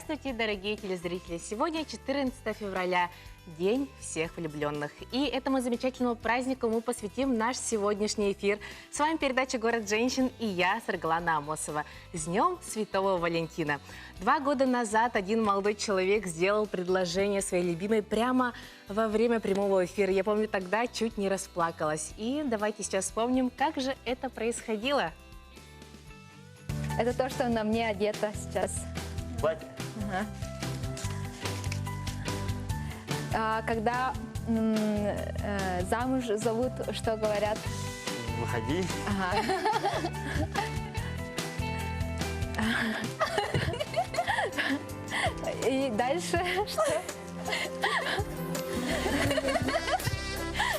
Здравствуйте, дорогие телезрители! Сегодня 14 февраля, День всех влюбленных. И этому замечательному празднику мы посвятим наш сегодняшний эфир. С вами передача «Город женщин» и я, Саргалана Амосова. С Днем Святого Валентина. 2 года назад один молодой человек сделал предложение своей любимой прямо во время прямого эфира. Я помню, тогда чуть не расплакалась. И давайте сейчас вспомним, как же это происходило. Это то, что на мне одето сейчас. Платье. Ага. Когда замуж зовут, что говорят? Выходи. Ага. И дальше что?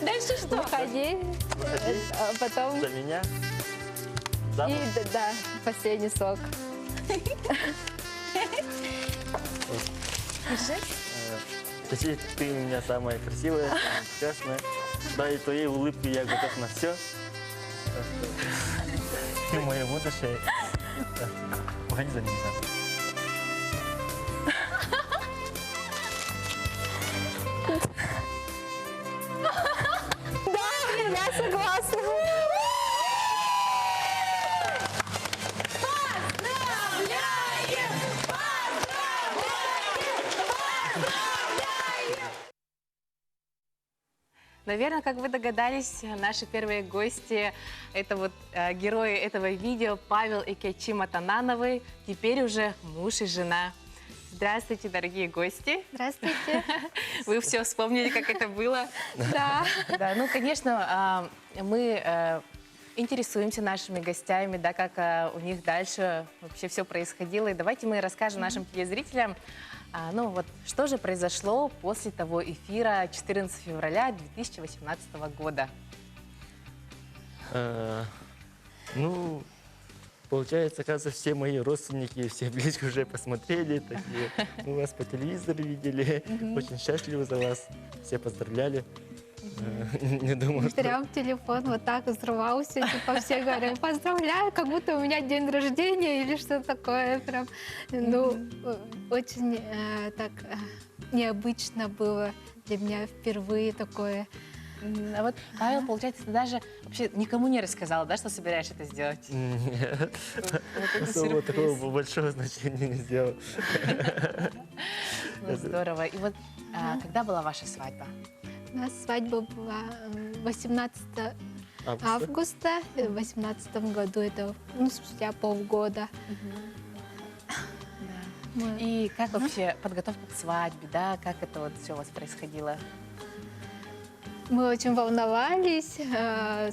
Дальше что? Выходи. Выходи. А потом... За меня. И Замуж. да, последний срок. Точнее, ты у меня самая красивая, самая прекрасная. Ради твоей улыбки я готов на все. Ты мое будущее. Выходи за меня. Да, я согласна. Наверное, как вы догадались, наши первые гости – это вот герои этого видео Павел и Кечи Матанановы, теперь уже муж и жена. Здравствуйте, дорогие гости. Здравствуйте. Вы все вспомнили, как это было? Да. Да, ну, конечно, мы интересуемся нашими гостями, да, как у них дальше вообще все происходило. И давайте мы расскажем нашим телезрителям, ну вот, что же произошло после того эфира 14 февраля 2018 года. Ну, получается, оказывается, все мои родственники, все близко уже посмотрели. Такие, мы вас по телевизору видели, очень счастливы за вас, все поздравляли. Не думаю, что... Прям телефон вот так взрывался, типа все говорят, поздравляю, как будто у меня день рождения или что такое. Прям, ну, очень так необычно было для меня впервые такое. А вот, Павел, получается, ты даже вообще никому не рассказала, да, что собираешь это сделать? Нет, Вот это особо сюрприз. такого большого значения не сделал. Ну, здорово. И вот когда была ваша свадьба? У нас свадьба была 18 августа в 2018 году, это спустя полгода. Мы- И как вообще подготовка к свадьбе, да, как это вот все у вас происходило? Мы очень волновались,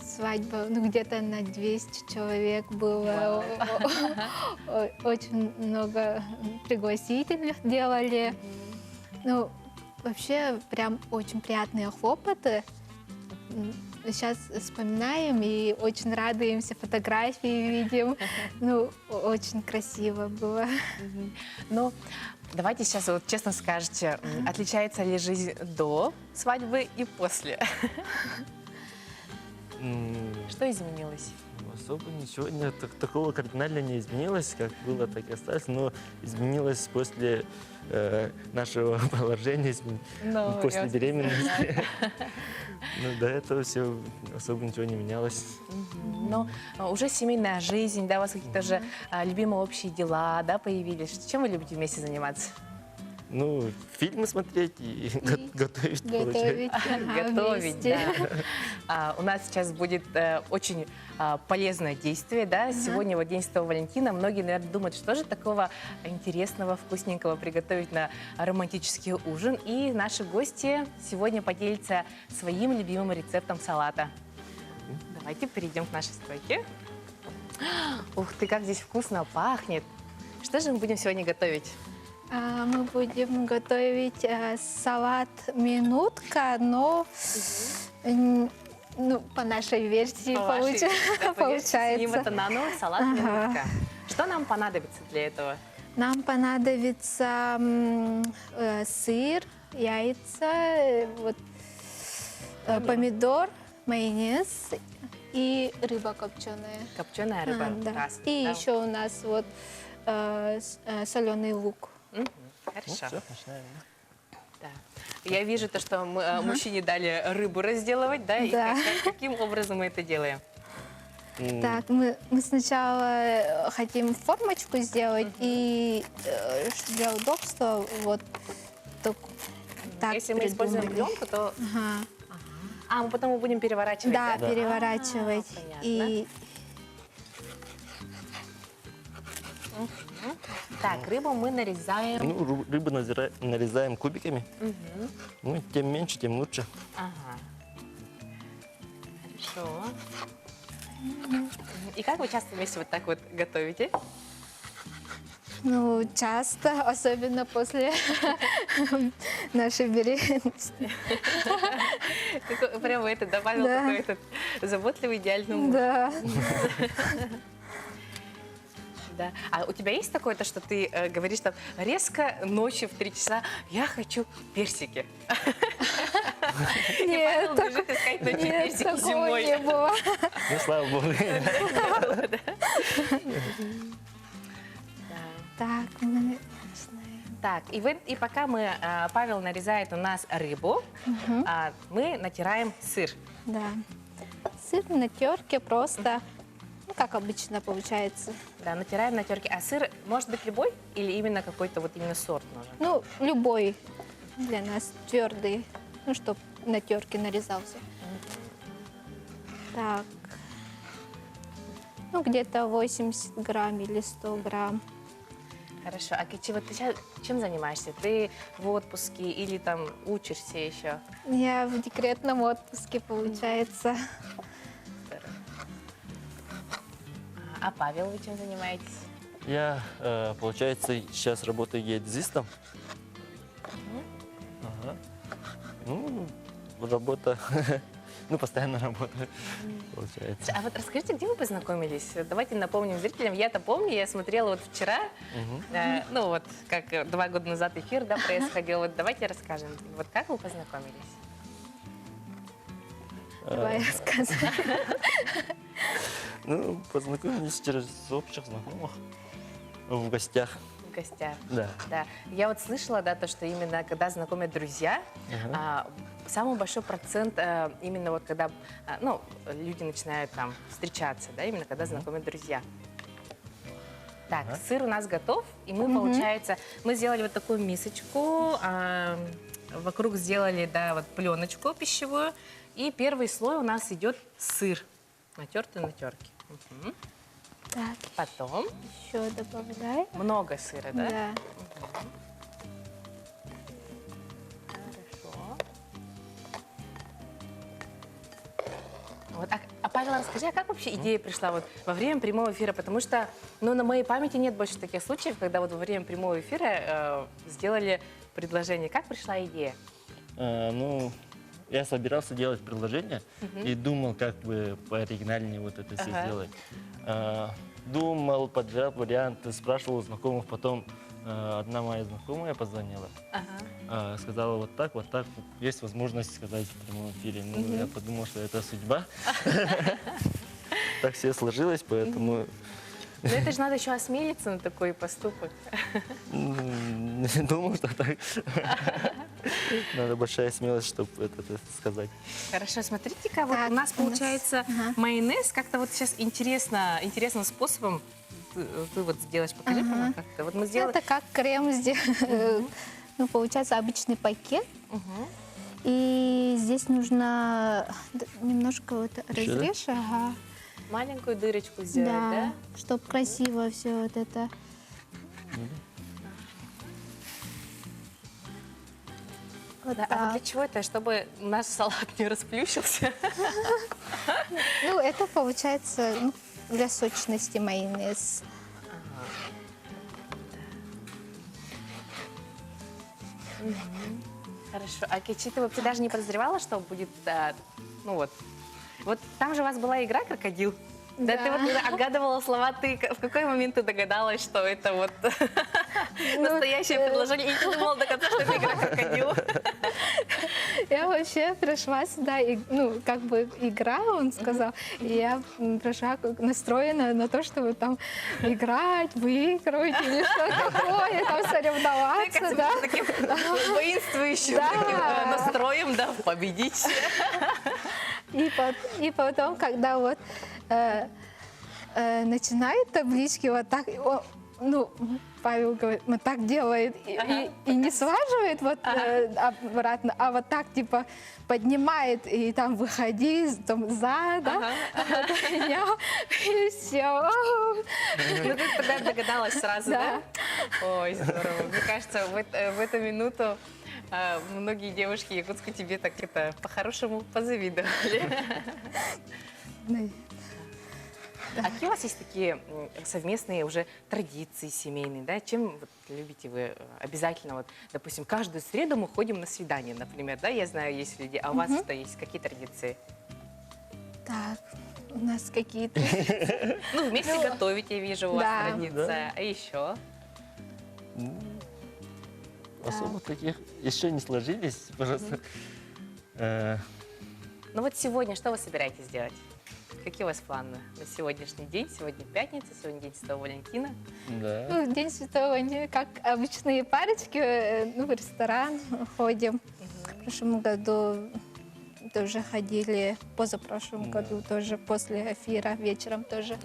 свадьба, ну, где-то на 200 человек было, очень много пригласительных делали. Ну, вообще, прям очень приятные хлопоты. Сейчас вспоминаем и очень радуемся, фотографии видим. Ну, очень красиво было. Ну, давайте сейчас вот честно скажете, отличается ли жизнь до свадьбы и после? Что изменилось? Особо ничего нет, такого кардинально не изменилось, как было, так и осталось, но изменилось после нашего положения, Ну, я после вас беременности. Ну, до этого все особо ничего не менялось. Но уже семейная жизнь, да, у вас какие-то уже любимые общие дела, да, появились. Чем вы любите вместе заниматься? Ну, фильмы смотреть и готовить, получается. Готовить, ага, Готовить, вместе. да. У нас сейчас будет очень полезное действие, да. Сегодня вот День Святого Валентина. Многие, наверное, думают, что же такого интересного, вкусненького приготовить на романтический ужин. И наши гости сегодня поделятся своим любимым рецептом салата. Давайте перейдем к нашей стойке. Ух ты, как здесь вкусно пахнет. Что же мы будем сегодня готовить? Мы будем готовить салат минутка, но ну, по нашей версии По вашей, да, по версии Сини получается. Матанановой салат минутка. Что нам понадобится для этого? Нам понадобится сыр, яйца, вот, помидор, майонез и рыба копченая. Копченая рыба. Да. Раз. И Да. еще у нас вот соленый лук. Мгм. Ну, Хорошо. все, начинаем. Да. Я вижу то, что мужчине дали рыбу разделывать, да? И Да. каким образом мы это делаем? Так, мы сначала хотим формочку сделать, и для удобства вот так Если мы используем придумали. пленку, то... Ага. А, мы потом будем переворачивать, Да, да? переворачивать. понятно. И Так, рыбу мы нарезаем. Ну, рыбу нарезаем кубиками. Ну, тем меньше, тем лучше. Ага. Хорошо. И как вы часто вместе вот так вот готовите? ну, часто, особенно после нашей беременности. Прямо это добавил Да. такой этот заботливый идеальный муж. Да. Да. А у тебя есть такое, то, что ты говоришь там резко ночью в 3 часа, я хочу персики. И Нет, Павел бежит искать ночью нет, персики такого зимой. не было. Ну, слава богу. Так, мы начинаем. Так, и пока Павел нарезает у нас рыбу, мы натираем сыр. Да. Сыр на терке просто, ну, как обычно получается. Да, натираем на терке. А сыр может быть любой или именно какой-то вот именно сорт нужен? Ну, любой для нас твердый, ну, чтобы на терке нарезался. Так. Ну, где-то 80 грамм или 100 грамм. Хорошо. А Кичи, вот ты сейчас чем занимаешься? Ты в отпуске или там учишься еще? Я в декретном отпуске, получается. А Павел, вы чем занимаетесь? Я, получается, сейчас работаю геодезистом. Ага. Ну, работа, ну, постоянно работаю, получается. А вот расскажите, где вы познакомились? Давайте напомним зрителям. Я-то помню, я смотрела вот вчера, ну вот, как 2 года назад эфир, да, происходил. Вот давайте расскажем. Вот как вы познакомились? Давай рассказывай. Ну, познакомились через общих знакомых в гостях. В гостях. Да. Да. Я вот слышала, да, то, что именно когда знакомят друзья, самый большой процент именно вот когда, ну, люди начинают там встречаться, да, именно когда знакомят друзья. Так, сыр у нас готов, и мы, получается, мы сделали вот такую мисочку, вокруг сделали, да, вот пленочку пищевую, и первый слой у нас идет сыр, натертый на терке. Так, Потом еще добавляй. много сыра, да? Да. Хорошо. Вот, а Павел, расскажи, а как вообще идея пришла вот во время прямого эфира? Потому что, ну, на моей памяти нет больше таких случаев, когда вот во время прямого эфира сделали предложение. Как пришла идея? Ну, я собирался делать предложение и думал, как бы пооригинальнее вот это все Ага. сделать. Думал, поджал варианты, спрашивал у знакомых, потом одна моя знакомая позвонила, сказала вот так, есть возможность сказать в прямом эфире. Ну, я подумал, что это судьба. Так все сложилось, поэтому Но это же надо еще осмелиться на такой поступок. думал, что так. Надо большая смелость, чтобы это сказать. Хорошо, смотрите-ка, вот Так, у нас у нас- получается майонез как-то вот сейчас интересным способом ты вот сделаешь. Покажи, пожалуйста, как-то. Вот мы сделали... Это как крем сделать. Ну, получается обычный пакет. И здесь нужно немножко вот Еще, да? разрежь, ага. Маленькую дырочку сделать, да? Да, чтобы красиво все вот это. Вот Да, а вот для так. чего это? Чтобы наш салат не расплющился? Ну, это получается ну, для сочности майонез. Хорошо. А Кичи, ты вообще даже не подозревала, что будет, ну вот. Вот там же у вас была игра «Крокодил». Да, Да. ты вот когда отгадывала слова, ты в какой момент ты догадалась, что это вот настоящее предложение? И ты думала до конца, что это игра «Крокодил». Я вообще пришла сюда, и, ну, как бы игра, он сказал, и я пришла настроена на то, чтобы там играть, выиграть или что такое, там соревноваться, да. Таким воинствующим Да. таким, настроем, да, победить. И потом, когда вот начинает таблички вот так, ну, Павел говорит, вот так делает и не слаживает вот обратно, а вот так типа поднимает и там выходи, там за, да, я, и все. Ну, ты тогда догадалась сразу, да? Да. Ой, здорово. Мне кажется, в эту минуту многие девушки Якутска тебе так это по-хорошему позавидовали. А какие у вас есть такие совместные уже традиции семейные, да? Чем вот любите вы обязательно, вот, допустим, каждую среду мы ходим на свидание, например, да? Я знаю, есть люди. А у вас что есть? Какие традиции? Так, у нас какие-то... Ну, вместе готовить, я вижу, у вас да. традиция. Да. А еще? Особо таких еще не сложились, просто. Ну вот сегодня что вы собираетесь делать? Какие у вас планы на сегодняшний день? Сегодня пятница, сегодня день Святого Валентина. Да. Ну, в День Святого, они как обычные парочки, ну, в ресторан ходим. В прошлом году тоже ходили, позапрошлом году тоже, после эфира, вечером тоже.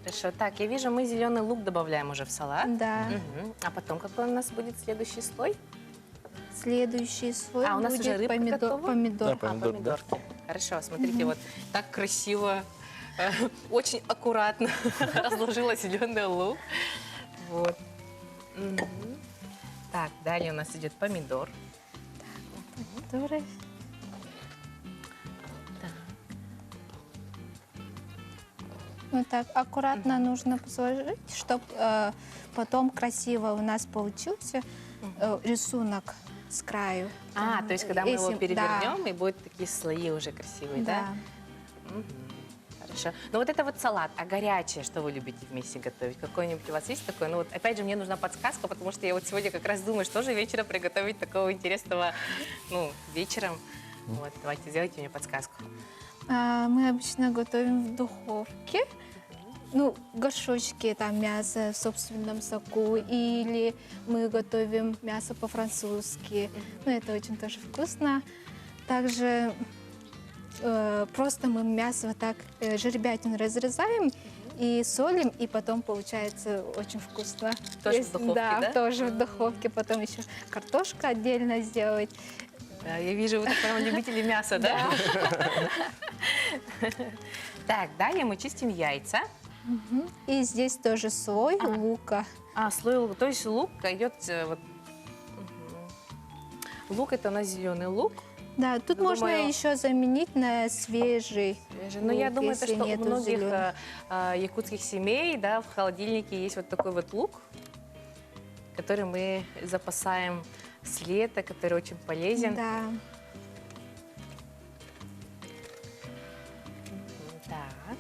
Хорошо. Так, я вижу, мы зеленый лук добавляем уже в салат. Да. Мгм. А потом какой у нас будет следующий слой? Следующий слой А, у нас будет уже рыбка готова? помидор. Да, помидор, да. Помидорки. Хорошо, смотрите, вот так красиво, очень аккуратно разложила зеленый лук. Вот. Мгм. Так, далее у нас идет помидор. Помидоры. Ну так, аккуратно нужно сложить, чтобы потом красиво у нас получился рисунок с краю. А, то есть, когда мы его Если- перевернем, и будут такие слои уже красивые, да? Да. Мгм. Хорошо. Ну вот это вот салат, а горячее, что вы любите вместе готовить? Какой-нибудь у вас есть такой? Ну вот опять же мне нужна подсказка, потому что я вот сегодня как раз думаю, что же вечером приготовить такого интересного, ну, вечером. Вот, давайте сделайте мне подсказку. Мы обычно готовим в духовке. Ну, горшочки, там мясо в собственном соку, или мы готовим мясо по-французски. Ну, это очень тоже вкусно. Также просто мы мясо вот так, жеребятину разрезаем и солим, и потом получается очень вкусно. Тоже в духовке, да? тоже в духовке. Потом еще картошку отдельно сделать. Да, я вижу, вы так прям любители мяса, да? Так, далее мы чистим яйца. И здесь тоже слой лука. А, слой лука. То есть лук идет вот... Мгм. Лук это у нас зеленый лук. Да, тут Ну, можно думаю- еще заменить на свежий. Но я лук, думаю, если что у нету многих зелёного. якутских семей, да, в холодильнике есть вот такой вот лук, который мы запасаем с лета, который очень полезен. Да. Так.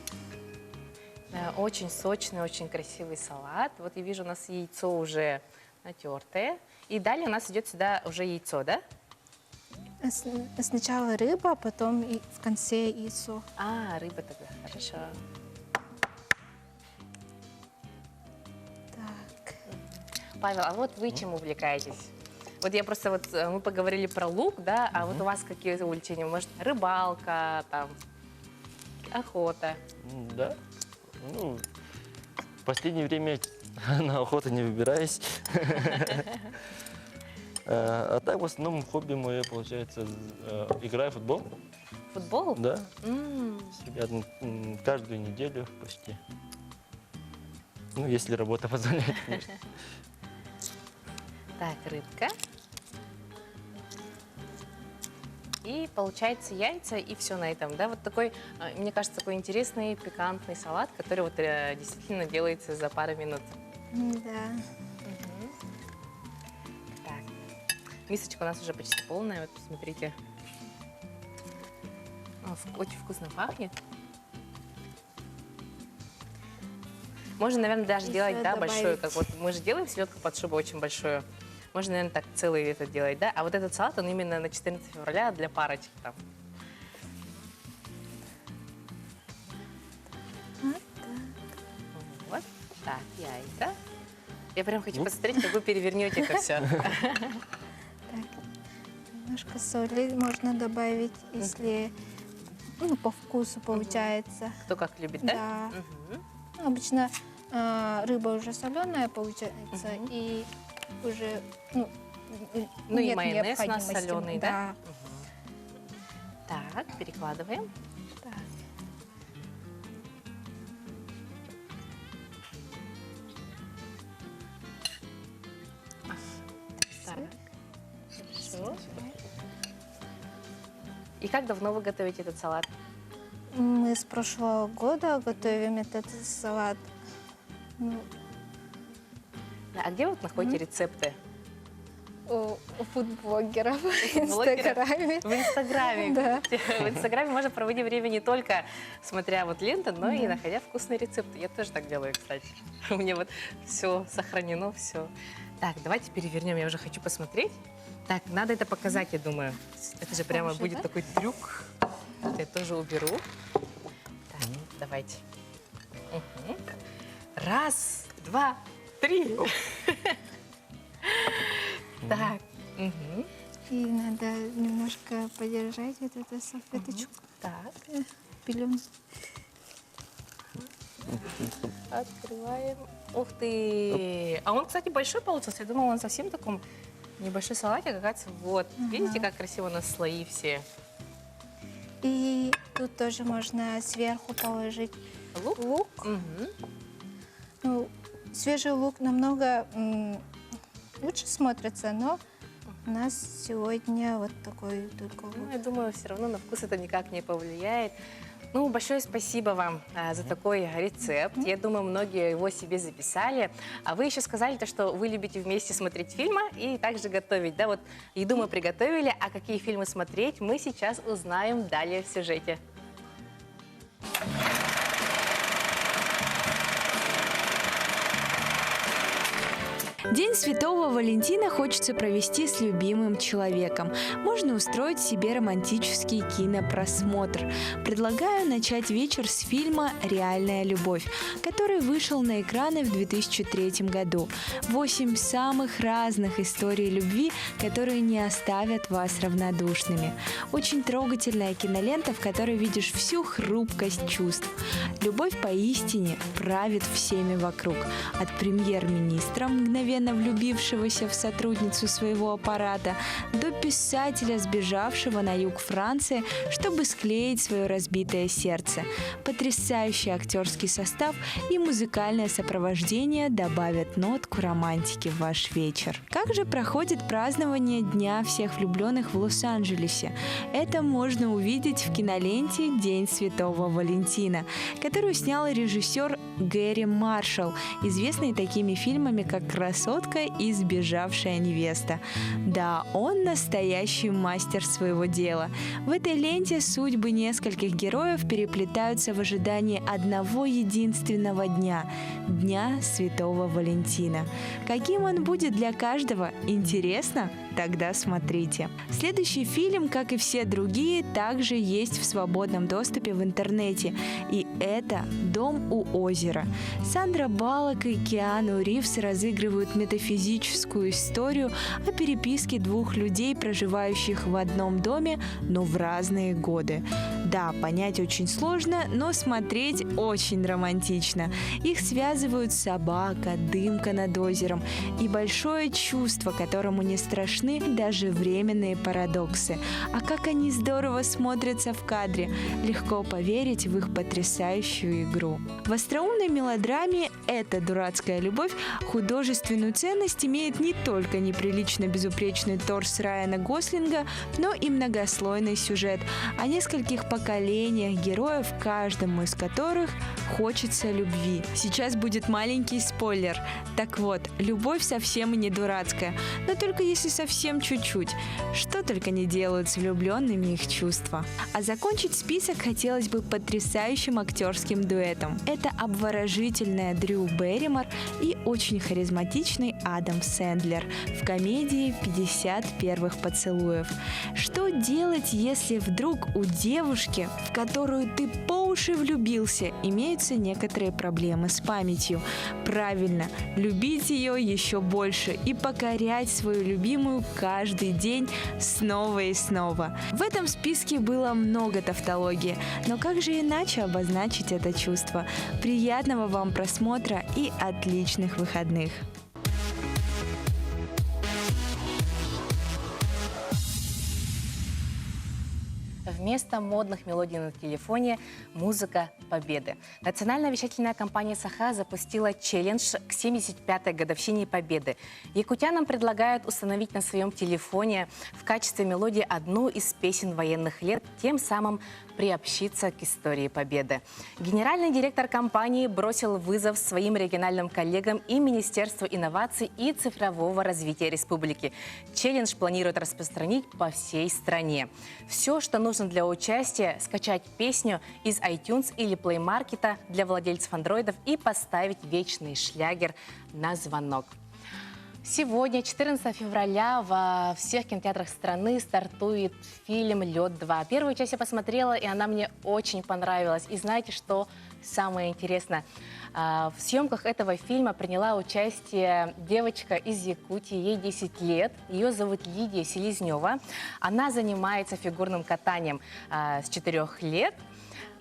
Да, очень сочный, очень красивый салат. Вот я вижу, у нас яйцо уже натертое. И далее у нас идет сюда уже яйцо, да? Сначала рыба, а потом и в конце яйцо. А, рыба тогда, хорошо. Так. Павел, а вот вы чем увлекаетесь? Вот я просто вот, мы поговорили про лук, да, а вот у вас какие увлечения? Может, рыбалка, там, охота? Да. Ну, в последнее время на охоту не выбираюсь. А так, в основном, хобби мое, получается, играю в футбол. Футбол? Да, М, с ребятами каждую неделю почти. Ну, если работа позволяет, конечно. Так, рыбка. И получается яйца, и все на этом, да? Вот такой, мне кажется, такой интересный, пикантный салат, который вот действительно делается за пару минут. Да. Так, мисочка у нас уже почти полная, вот посмотрите. Очень вкусно пахнет. Можно, наверное, даже Еще делать, да, большое, добавить. как вот мы же делаем селедку под шубу очень большую. Можно, наверное, так целый это делать, да? А вот этот салат, он именно на 14 февраля для парочек там. Вот. Так, яйца. Я прям хочу посмотреть, как вы перевернете это все. Так, немножко соли можно добавить, если ну, по вкусу получается. Кто как любит, да? Да. Мгм. Ну, обычно рыба уже соленая получается, и уже ну, Ну и нет майонез у нас необходимости. соленый, да? Да. Так, перекладываем. Так. Так. Хорошо. И как давно вы готовите этот салат? Мы с прошлого года готовим этот салат. Ну, Да, а где вы вот находите рецепты? у фудблогеров в фудблогеров? Инстаграме. В Инстаграме. Да. В Инстаграме можно проводить время не только смотря вот ленты, но и находя вкусные рецепты. Я тоже так делаю, кстати. У меня вот все сохранено, все. Так, давайте перевернем, я уже хочу посмотреть. Так, надо это показать, я думаю. Это же прямо Похоже, будет да? такой трюк. Это я тоже уберу. Так, давайте. Мгм. Раз, два, три. Так. Мгм. И надо немножко подержать вот эту салфеточку. Так. Пилюм. Открываем. Ух ты! А он, кстати, большой получился. Я думала, он совсем таком небольшой салатик. Оказывается, вот. Видите, как красиво у нас слои все. И тут тоже можно сверху положить Лук? лук. Мгм. Ну, свежий лук намного лучше смотрится, но у нас сегодня вот такой только лук. Ну, я думаю, все равно на вкус это никак не повлияет. Ну, большое спасибо вам за такой рецепт. Я думаю, многие его себе записали. А вы еще сказали, то, что вы любите вместе смотреть фильмы и также готовить. Да, вот еду мы приготовили, а какие фильмы смотреть, мы сейчас узнаем далее в сюжете. День Святого Валентина хочется провести с любимым человеком. Можно устроить себе романтический кинопросмотр. Предлагаю начать вечер с фильма «Реальная любовь», который вышел на экраны в 2003 году. 8 самых разных историй любви, которые не оставят вас равнодушными. Очень трогательная кинолента, в которой видишь всю хрупкость чувств. Любовь поистине правит всеми вокруг. От премьер-министра, мгновенно влюбившегося в сотрудницу своего аппарата, до писателя, сбежавшего на юг Франции, чтобы склеить свое разбитое сердце. Потрясающий актерский состав и музыкальное сопровождение добавят нотку романтики в ваш вечер. Как же проходит празднование Дня всех влюбленных в Лос-Анджелесе? Это можно увидеть в киноленте «День Святого Валентина», которую снял режиссер Гэри Маршалл, известный такими фильмами, как «Красотка» и «Сбежавшая невеста». Да, он настоящий мастер своего дела. В этой ленте судьбы нескольких героев переплетаются в ожидании одного единственного дня – Дня Святого Валентина. Каким он будет для каждого? Интересно? Тогда смотрите. Следующий фильм, как и все другие, также есть в свободном доступе в интернете. И это «Дом у озера». Сандра Баллок и Киану Ривз разыгрывают метафизическую историю о переписке двух людей, проживающих в одном доме, но в разные годы. Да, понять очень сложно, но смотреть очень романтично. Их связывают собака, дымка над озером и большое чувство, которому не страшны даже временные парадоксы. А как они здорово смотрятся в кадре. Легко поверить в их потрясающую игру. В остроумной мелодраме «Эта дурацкая любовь» художественную ценность имеет не только неприлично безупречный торс Райана Гослинга, но и многослойный сюжет о нескольких поколениях поколениях героев, каждому из которых хочется любви. Сейчас будет маленький спойлер. Так вот, любовь совсем и не дурацкая, но только если совсем чуть-чуть. Что только не делают с влюбленными их чувства. А закончить список хотелось бы потрясающим актерским дуэтом. Это обворожительная Дрю Берримор и очень харизматичный Адам Сэндлер в комедии «50 первых поцелуев». Что делать, если вдруг у девушки, в которую ты по уши влюбился, имеются некоторые проблемы с памятью? Правильно, любить ее еще больше и покорять свою любимую каждый день снова и снова. В этом списке было много тавтологии, но как же иначе обозначить это чувство? Приятного вам просмотра и отличных выходных! Вместо модных мелодий на телефоне – музыка победы. Национальная вещательная компания «Саха» запустила челлендж к 75-й годовщине Победы. Якутянам предлагают установить на своем телефоне в качестве мелодии одну из песен военных лет, тем самым приобщиться к истории Победы. Генеральный директор компании бросил вызов своим региональным коллегам и Министерству инноваций и цифрового развития республики. Челлендж планируют распространить по всей стране. Все, что нужно для участия, скачать песню из iTunes или Play Market для владельцев андроидов и поставить вечный шлягер на звонок. Сегодня, 14 февраля, во всех кинотеатрах страны стартует фильм «Лед 2». Первую часть я посмотрела, и она мне очень понравилась. И знаете, что самое интересное? В съемках этого фильма приняла участие девочка из Якутии, ей 10 лет. Ее зовут Лидия Селезнева. Она занимается фигурным катанием с 4 лет.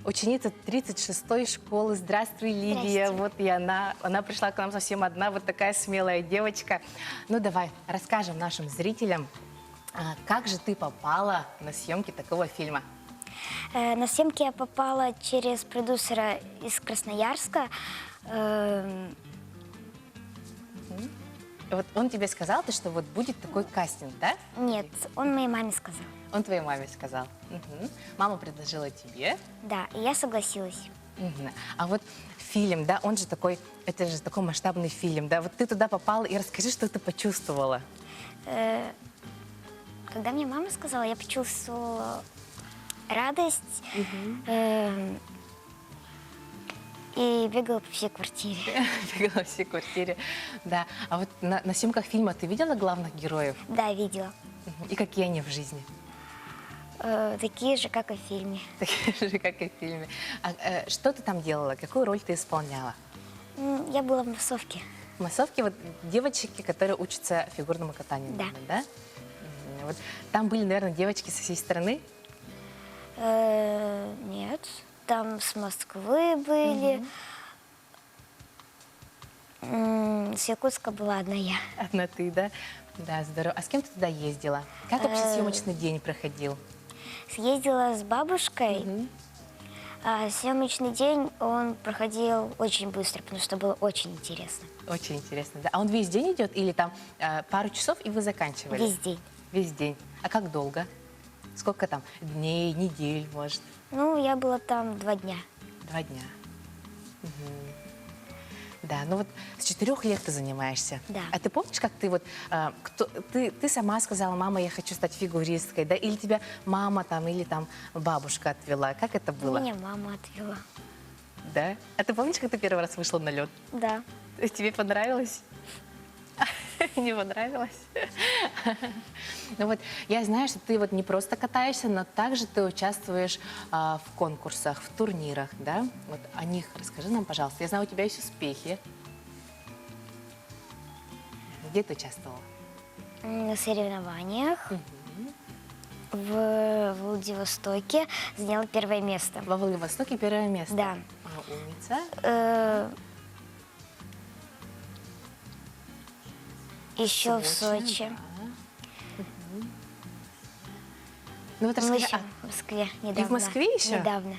Ученица 36-й школы. Здравствуй, Лидия. Здрасте. Вот и она пришла к нам совсем одна, вот такая смелая девочка. Ну, давай, расскажем нашим зрителям, как же ты попала на съемки такого фильма? На съемки я попала через продюсера из Красноярска. Вот он тебе сказал, что вот будет такой кастинг, да? Нет, он моей маме сказал. Он твоей маме сказал. Мгм. Мама предложила тебе. Да, и я согласилась. Мгм. А вот фильм, да, он же такой, это же такой масштабный фильм, да? Вот ты туда попала, и расскажи, что ты почувствовала. Когда мне мама сказала, я почувствовала радость и бегала по всей квартире. Бегала в всей квартире. Да. А вот на съемках фильма ты видела главных героев? Да, видела. Мгм. И какие они в жизни? Такие же, как и в фильме. Такие же, как и в фильме. Что ты там делала? Какую роль ты исполняла? Я была в массовке. В массовке вот девочки, которые учатся фигурному катанию, Да. наверное, да? Вот. Там были, наверное, девочки со всей страны? Нет, там с Москвы были. С Якутска была одна я. Одна ты, да? Да, здорово. А с кем ты туда ездила? Как вообще съемочный день проходил? Съездила с бабушкой. А съемочный день, он проходил очень быстро, потому что было очень интересно. Очень интересно, да? А он весь день идет или там пару часов, и вы заканчивали? Весь день. Весь день. А как долго? Сколько там? Дней, недель, может? Ну, я была там 2 дня. 2 дня. Да, ну вот с 4 лет ты занимаешься. Да. А ты помнишь, как ты вот, ты сама сказала, мама, я хочу стать фигуристкой, да? Или тебя мама там, или там бабушка отвела? Как это было? Меня мама отвела. Да? А ты помнишь, как ты первый раз вышла на лед? Да. Тебе понравилось? Не понравилось? Ну вот, я знаю, что ты вот не просто катаешься, но также ты участвуешь в конкурсах, в турнирах, да? Вот о них расскажи нам, пожалуйста. Я знаю, у тебя есть успехи. Где ты участвовала? На соревнованиях в Владивостоке заняла 1 место. Во Владивостоке 1 место. Да. Умница. Еще в Сочи. Да. Ну вот Мы расскажи, еще в Москве недавно. И в Москве еще? Недавно.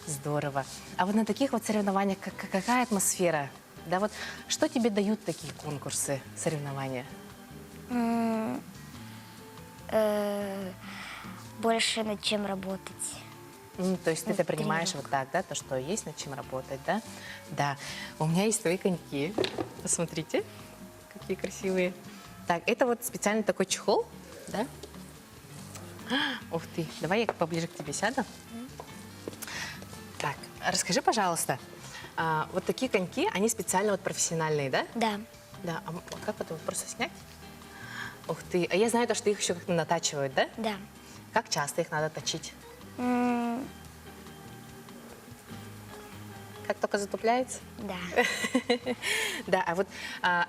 Здорово. А вот на таких вот соревнованиях какая атмосфера? Да, вот что тебе дают такие конкурсы, соревнования? Больше над чем работать. То есть ты это принимаешь вот так, да, то, что есть над чем работать, да? Да. У меня есть свои коньки. Посмотрите, какие красивые. Так, это вот специальный такой чехол, да? Ух ты, давай я поближе к тебе сяду. Так, расскажи, пожалуйста, вот такие коньки, они специально вот профессиональные, да? Да. Да, а как это, вот просто снять? Ух ты, а я знаю, то, что их еще как-то натачивают, да? Да. Как часто их надо точить? М, Как только затупляется? Да. Да, а вот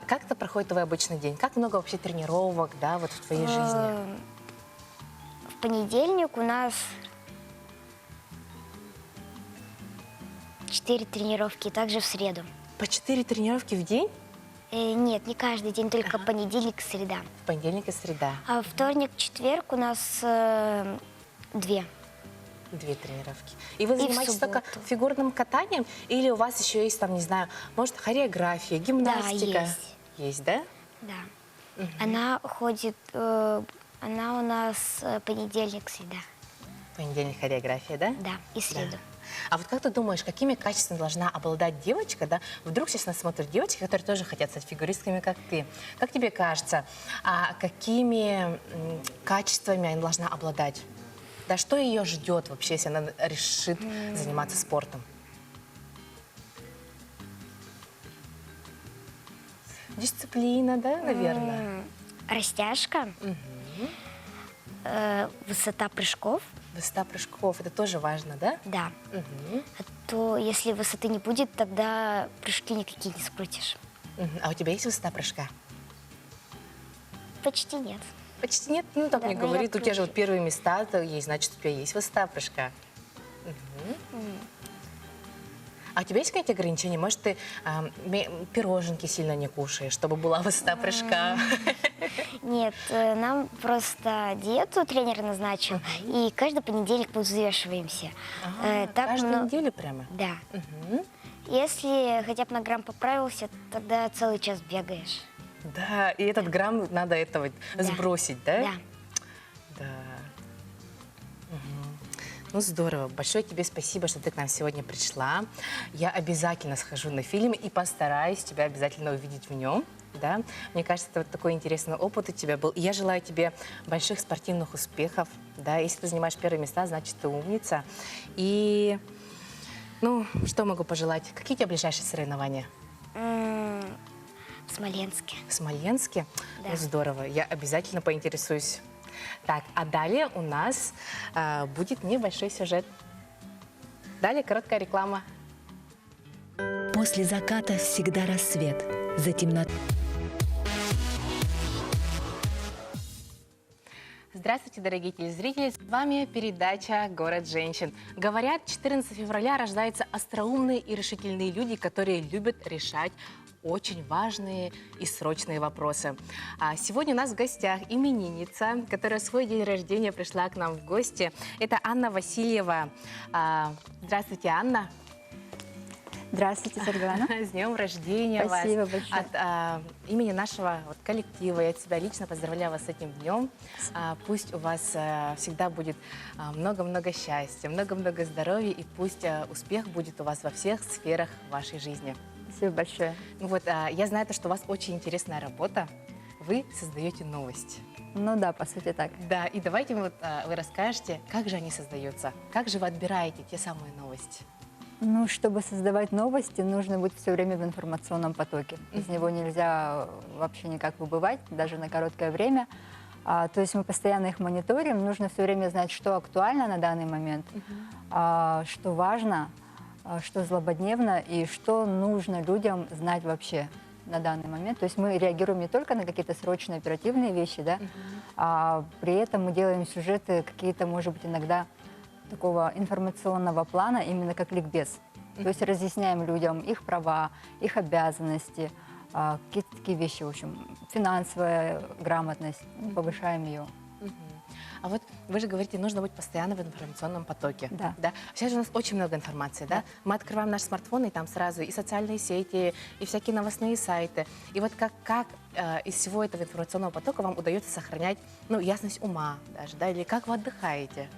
как это проходит твой обычный день? Как много вообще тренировок, да, вот в твоей жизни? В понедельник у нас 4 тренировки, и также в среду. По 4 тренировки в день? Нет, не каждый день, только понедельник, среда. В понедельник и среда. А вторник, четверг у нас 2. 2 тренировки. И вы в занимаетесь только субботу. фигурным катанием? Или у вас еще есть, там, не знаю, может, хореография, гимнастика? есть. Есть, да? Да. Она ходит, она у нас понедельник, среда. Понедельник хореография, да? Да, и среду. А вот как ты думаешь, какими качествами должна обладать девочка, да? Вдруг сейчас нас смотрят девочки, которые тоже хотят стать фигуристками, как ты. Как тебе кажется, какими качествами она должна обладать? Да, что ее ждет вообще, если она решит заниматься спортом? Дисциплина, да, наверное? Растяжка, высота прыжков, Высота прыжков, это тоже важно, да? да. Мгм. А то, если высоты не будет, тогда прыжки никакие не скрутишь. А у тебя есть высота прыжка? Почти нет. Почти нет, ну так Да, не но я говорит. У тебя же вот прыжу. первые места есть, значит, у тебя есть высота прыжка. А у тебя есть какие-то ограничения? Может, ты пироженки сильно не кушаешь, чтобы была высота прыжка? Нет, нам просто диету тренер назначил, и каждый понедельник мы взвешиваемся. Так Каждую мно- неделю прямо? Да. Мгм. Если хотя бы на грамм поправился, тогда целый час бегаешь. Да, и этот грамм надо этого сбросить, да? Да. Да. Мгм. Ну, здорово. Большое тебе спасибо, что ты к нам сегодня пришла. Я обязательно схожу на фильм и постараюсь тебя обязательно увидеть в нем. Да? Мне кажется, это вот такой интересный опыт у тебя был. И я желаю тебе больших спортивных успехов. Да? Если ты занимаешь первые места, значит, ты умница. И, ну, что могу пожелать? Какие у тебя ближайшие соревнования? В Смоленске. В Смоленске? Да. Ну, здорово. Я обязательно поинтересуюсь. Так, а далее у нас будет небольшой сюжет. Далее короткая реклама. После заката всегда рассвет. За темнотой. Здравствуйте, дорогие телезрители! С вами передача «Город женщин». Говорят, 14 февраля рождаются остроумные и решительные люди, которые любят решать очень важные и срочные вопросы. А сегодня у нас в гостях именинница, которая в свой день рождения пришла к нам в гости. Это Анна Васильева. Здравствуйте, Анна. Здравствуйте, Сергеевна. С днем рождения Спасибо вас. большое. От имени нашего коллектива я тебя лично поздравляю вас с этим днем. Пусть у вас всегда будет много-много счастья, много-много здоровья, и пусть успех будет у вас во всех сферах вашей жизни. Спасибо большое. Ну вот, я знаю, что у вас очень интересная работа. Вы создаете новости. Ну да, по сути так. Да, и давайте вы расскажете, как же они создаются, как же вы отбираете те самые новости. Ну, чтобы создавать новости, нужно быть все время в информационном потоке. Из него нельзя вообще никак выбывать, даже на короткое время. То есть мы постоянно их мониторим, нужно все время знать, что актуально на данный момент, что важно, что злободневно и что нужно людям знать вообще на данный момент. То есть мы реагируем не только на какие-то срочные оперативные вещи, да, а при этом мы делаем сюжеты какие-то, может быть, иногда такого информационного плана, именно как ликбез. То есть разъясняем людям их права, их обязанности, какие-то такие вещи, в общем, финансовая грамотность, повышаем ее. А вот вы же говорите, нужно быть постоянно в информационном потоке. Да. Сейчас же у нас очень много информации, да? Мы открываем наш смартфон, и там сразу и социальные сети, и всякие новостные сайты. И вот как из всего этого информационного потока вам удается сохранять, ну, ясность ума даже, да? Или как вы отдыхаете?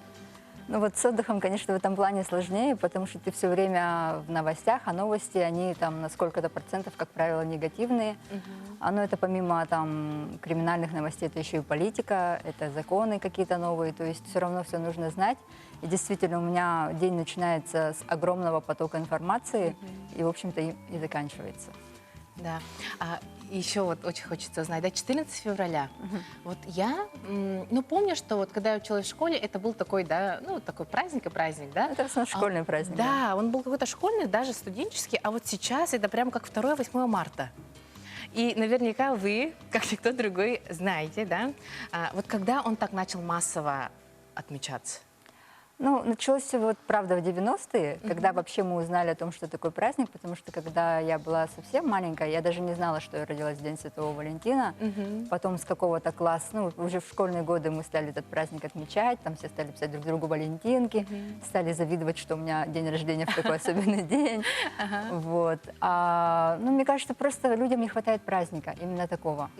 Ну вот с отдыхом, конечно, в этом плане сложнее, потому что ты все время в новостях, а новости, они там на сколько-то процентов, как правило, негативные. Но это помимо там криминальных новостей, это еще и политика, это законы какие-то новые, то есть все равно все нужно знать. И действительно, у меня день начинается с огромного потока информации, и, в общем-то, и заканчивается. Да. Еще вот очень хочется узнать, да, 14 февраля. Вот я, ну, помню, что вот когда я училась в школе, это был такой, да, ну, такой праздник и праздник, да? Это в основном школьный праздник. Да, он был какой-то школьный, даже студенческий, а вот сейчас это прям как 2-8 марта. И наверняка вы, как никто другой, знаете, да, вот когда он так начал массово отмечаться? Ну, началось все вот, правда, в 90-е, когда вообще мы узнали о том, что такое праздник, потому что когда я была совсем маленькая, я даже не знала, что я родилась в День Святого Валентина. Потом с какого-то класса, ну, уже в школьные годы мы стали этот праздник отмечать, там все стали писать друг другу валентинки, стали завидовать, что у меня день рождения в такой особенный день. Вот. Ну, мне кажется, просто людям не хватает праздника, именно такого.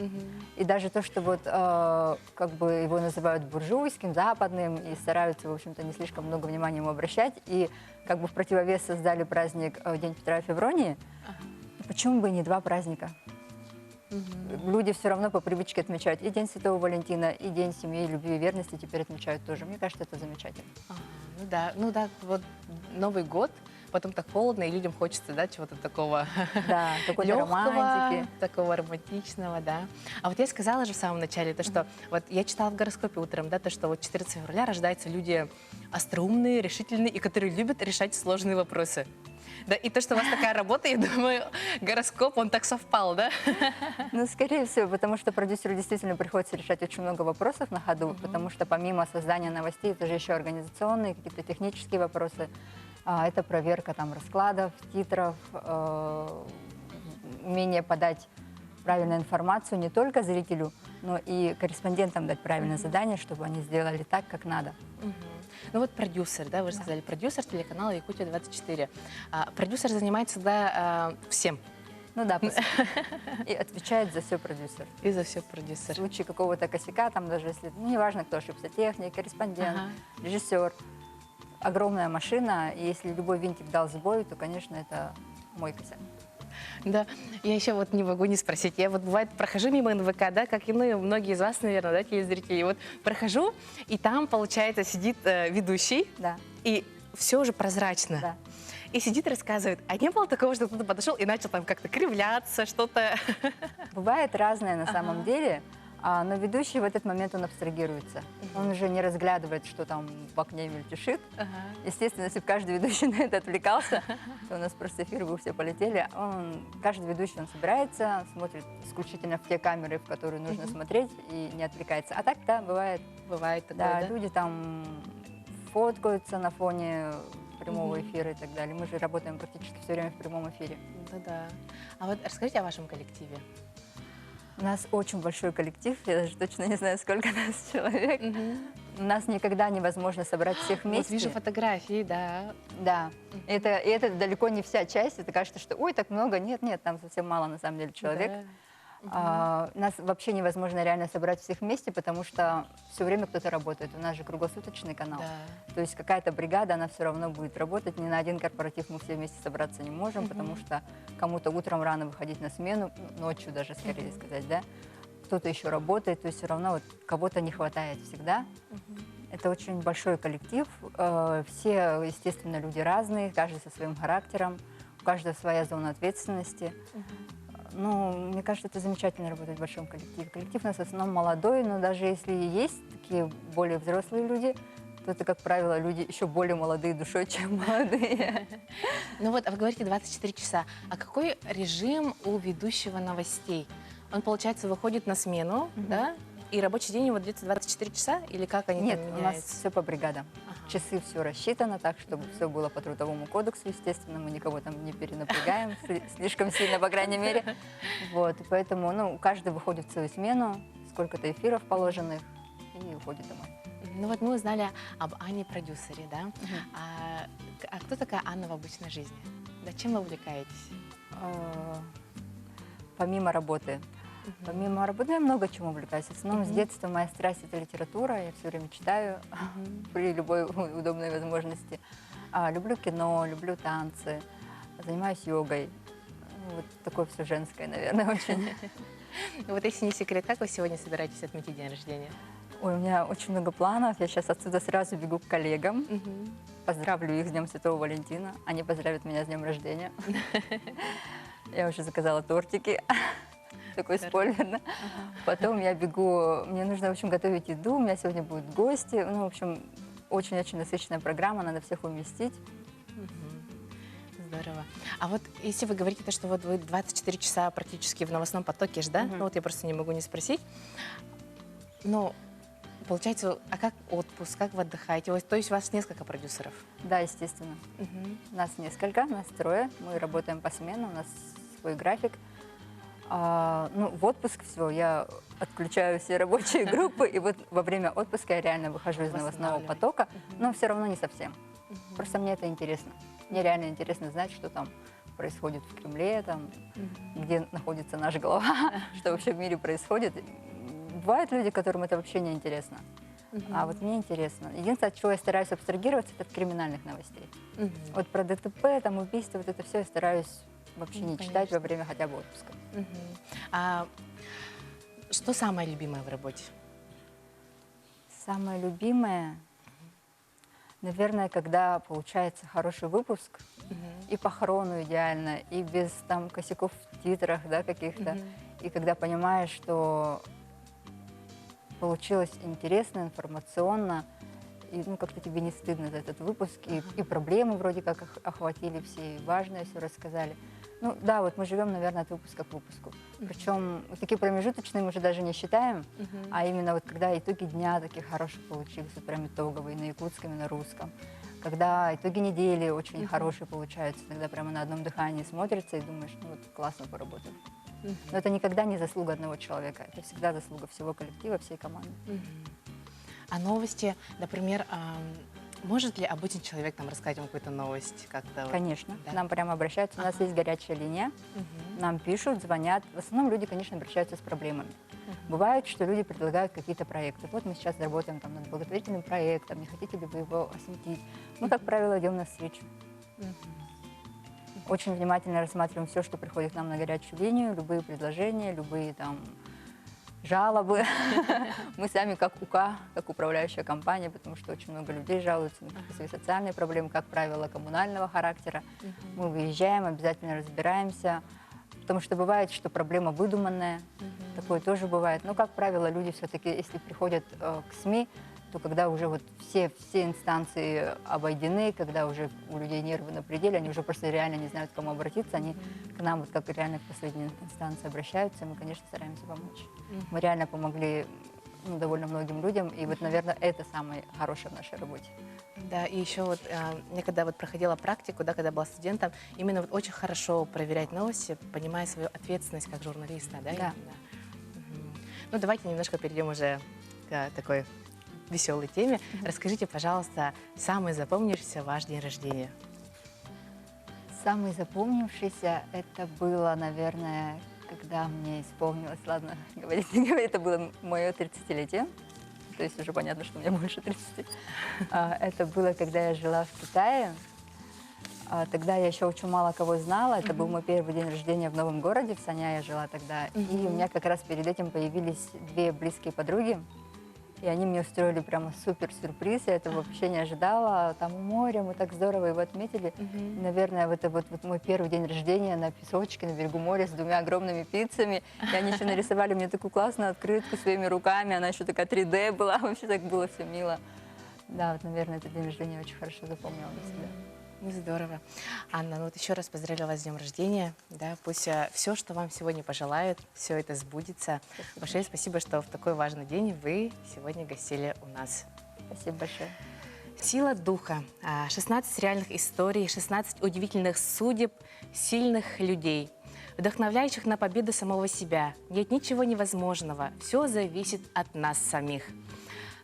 И даже то, что вот как бы его называют буржуйским, западным, и стараются, в общем-то, не слишком много внимания ему обращать, и как бы в противовес создали праздник День Петра и Февронии, почему бы и не два праздника? Люди все равно по привычке отмечают и День Святого Валентина, и День семьи, любви и верности теперь отмечают тоже. Мне кажется, это замечательно. Ну да, вот Новый год, потом так холодно, и людям хочется, да, чего-то такого Да, какой-то романтики. такого романтичного, да. А вот я сказала же в самом начале, то, что вот я читала в гороскопе утром, да, то, что вот 14 февраля рождаются люди остроумные, решительные, и которые любят решать сложные вопросы. Да, и то, что у вас такая работа, я думаю, гороскоп, он так совпал, да? Ну, скорее всего, потому что продюсеру действительно приходится решать очень много вопросов на ходу, потому что помимо создания новостей, это же еще организационные, какие-то технические вопросы. Это проверка там раскладов, титров, умение подать правильную информацию не только зрителю, но и корреспондентам дать правильное задание, чтобы они сделали так, как надо. Ну вот продюсер, да, вы же сказали, продюсер телеканала Якутия-24. Продюсер занимается, да, всем. Ну да, и отвечает за все продюсер. И за все В продюсер. случае какого-то косяка, там даже если, ну, неважно, кто ошибся, техник, корреспондент, режиссер, огромная машина, и если любой винтик дал сбой, то, конечно, это мой косяк. Да, я еще вот не могу не спросить. Я вот, бывает, прохожу мимо НВК, да, как и многие из вас, наверное, да, телезрители. И вот прохожу, и там, получается, сидит ведущий, Да. и все уже прозрачно. Да. И сидит и рассказывает. А не было такого, что кто-то подошел и начал там как-то кривляться, что-то... Бывает разное на самом деле, но ведущий в этот момент он абстрагируется. Он уже не разглядывает, что там в окне мельтешит. Естественно, если бы каждый ведущий на это отвлекался, то у нас просто эфиры бы все полетели. Каждый ведущий, он собирается, смотрит исключительно в те камеры, в которые нужно смотреть, и не отвлекается. А так, да, бывает. Бывает такое, Да, да? люди там фоткаются на фоне прямого эфира и так далее. Мы же работаем практически все время в прямом эфире. Да-да. А вот расскажите о вашем коллективе. У нас очень большой коллектив, я даже точно не знаю, сколько нас человек. У нас никогда невозможно собрать всех Вот вместе. вижу фотографии, да. Да, и это далеко не вся часть. Это кажется, что ой, так много. Нет, нет, там совсем мало на самом деле человек. Да. Нас вообще невозможно реально собрать всех вместе, потому что все время кто-то работает. У нас же круглосуточный канал. Да. То есть какая-то бригада, она все равно будет работать. Ни на один корпоратив мы все вместе собраться не можем, потому что кому-то утром рано выходить на смену, ночью даже, скорее сказать, да. Кто-то еще работает, то есть все равно вот кого-то не хватает всегда. Это очень большой коллектив. Все, естественно, люди разные, каждый со своим характером, у каждого своя зона ответственности. Ну, мне кажется, это замечательно работать в большом коллективе. Коллектив у нас в основном молодой, но даже если и есть такие более взрослые люди, то это, как правило, люди еще более молодые душой, чем молодые. Ну вот, а вы говорите 24 часа. А какой режим у ведущего новостей? Он, получается, выходит на смену, да? И рабочий день его длится 24 часа? Или как они Нет, там у нас меняются? все по бригадам. Часы все рассчитано так, чтобы все было по трудовому кодексу, естественно. Мы никого там не перенапрягаем слишком сильно, по крайней мере. Вот, и поэтому, ну, каждый выходит в свою смену, сколько-то эфиров положенных, и уходит домой. Ну вот мы узнали об Анне продюсере, да? А кто такая Анна в обычной жизни? Да, чем вы увлекаетесь? Помимо работы, Помимо работы я много чему увлекаюсь. В основном с детства моя страсть — это литература. Я все время читаю при любой удобной возможности. Люблю кино, люблю танцы, занимаюсь йогой. Вот такое все женское, наверное, очень. Вот если не секрет, как вы сегодня собираетесь отметить день рождения? Ой, у меня очень много планов. Я сейчас отсюда сразу бегу к коллегам. Поздравлю их с Днем Святого Валентина. Они поздравят меня с днем рождения. Я уже заказала тортики. Такой спойлер, да? Потом я бегу. Мне нужно, в общем, готовить еду. У меня сегодня будут гости. Ну, в общем, очень-очень насыщенная программа. Надо всех уместить. Здорово. А вот если вы говорите, что вот вы 24 часа практически в новостном потоке, да? Ну вот я просто не могу не спросить. Но получается, а как отпуск, как вы отдыхаете? То есть у вас несколько продюсеров? Да, естественно. Нас несколько, нас трое. Мы работаем по сменам, у нас свой график. Ну, в отпуск все, я отключаю все рабочие группы, и вот во время отпуска я реально выхожу из новостного потока, но все равно не совсем. Просто мне это интересно. Мне реально интересно знать, что там происходит в Кремле, там, где находится наша голова, что вообще в мире происходит. Бывают люди, которым это вообще не интересно. А вот мне интересно. Единственное, от чего я стараюсь абстрагироваться, это от криминальных новостей. Вот про ДТП, там, убийства, вот это все я стараюсь вообще не читать во время хотя бы отпуска. А что самое любимое в работе? Самое любимое, наверное, когда получается хороший выпуск, и по хрону идеально, и без там косяков в титрах, да, каких-то. И когда понимаешь, что получилось интересно, информационно, и ну, как-то тебе не стыдно за этот выпуск, и проблемы вроде как охватили все, и важное все рассказали. Ну да, вот мы живем, наверное, от выпуска к выпуску. Причем вот такие промежуточные мы уже даже не считаем, а именно вот когда итоги дня такие хорошие получились, вот прям итоговые, на якутском и на русском. Когда итоги недели очень хорошие получаются, тогда прямо на одном дыхании смотрится и думаешь, ну вот классно поработал. Но это никогда не заслуга одного человека, это всегда заслуга всего коллектива, всей команды. А новости, например, может ли обычный человек нам рассказать вам какую-то новость как-то? Конечно, Да? к нам прямо обращаются, у нас есть горячая линия, нам пишут, звонят. В основном люди, конечно, обращаются с проблемами. Бывает, что люди предлагают какие-то проекты. Вот мы сейчас работаем там над благотворительным проектом, не хотите ли вы его осветить? Мы, как правило, идем навстречу. Очень внимательно рассматриваем все, что приходит к нам на горячую линию, любые предложения, любые там жалобы. Мы сами как УК, как управляющая компания, потому что очень много людей жалуются на какие-то свои социальные проблемы, как правило, коммунального характера. Мы выезжаем, обязательно разбираемся, потому что бывает, что проблема выдуманная, такое тоже бывает. Но, как правило, люди все-таки, если приходят к СМИ, то когда уже вот все инстанции обойдены, когда уже у людей нервы на пределе, они уже просто реально не знают, к кому обратиться, они к нам вот как реально к последней инстанции обращаются, мы, конечно, стараемся помочь. Мы реально помогли довольно многим людям, и вот, наверное, это самое хорошее в нашей работе. Да, и еще вот я когда вот проходила практику, да, когда была студентом, именно вот очень хорошо проверять новости, понимая свою ответственность как журналиста, да? Да. Именно. Ну, давайте немножко перейдем уже к такой веселой теме. Расскажите, пожалуйста, самый запомнившийся ваш день рождения. Самый запомнившийся это было, наверное, когда мне исполнилось, ладно, говорить не говорить, это было мое 30-летие. То есть уже понятно, что мне больше 30. Это было, когда я жила в Китае. Тогда я еще очень мало кого знала. Это был мой первый день рождения в новом городе. В Саня я жила тогда. И у меня как раз перед этим появились две близкие подруги. И они мне устроили прямо супер сюрприз. Я этого вообще не ожидала. Там у моря, мы так здорово его отметили. И, наверное, это вот мой первый день рождения на песочке, на берегу моря с двумя огромными пиццами. И они еще нарисовали мне такую классную открытку своими руками. Она еще такая 3D была. Вообще так было все мило. Да, вот, наверное, этот день рождения очень хорошо запомнила для себя. Ну, здорово. Анна, ну вот еще раз поздравляю вас с днем рождения. Да, пусть все, что вам сегодня пожелают, все это сбудется. Большое спасибо, что в такой важный день вы сегодня гостили у нас. Спасибо большое. Сила духа. 16 реальных историй, 16 удивительных судеб, сильных людей, вдохновляющих на победу самого себя. Нет ничего невозможного. Все зависит от нас самих.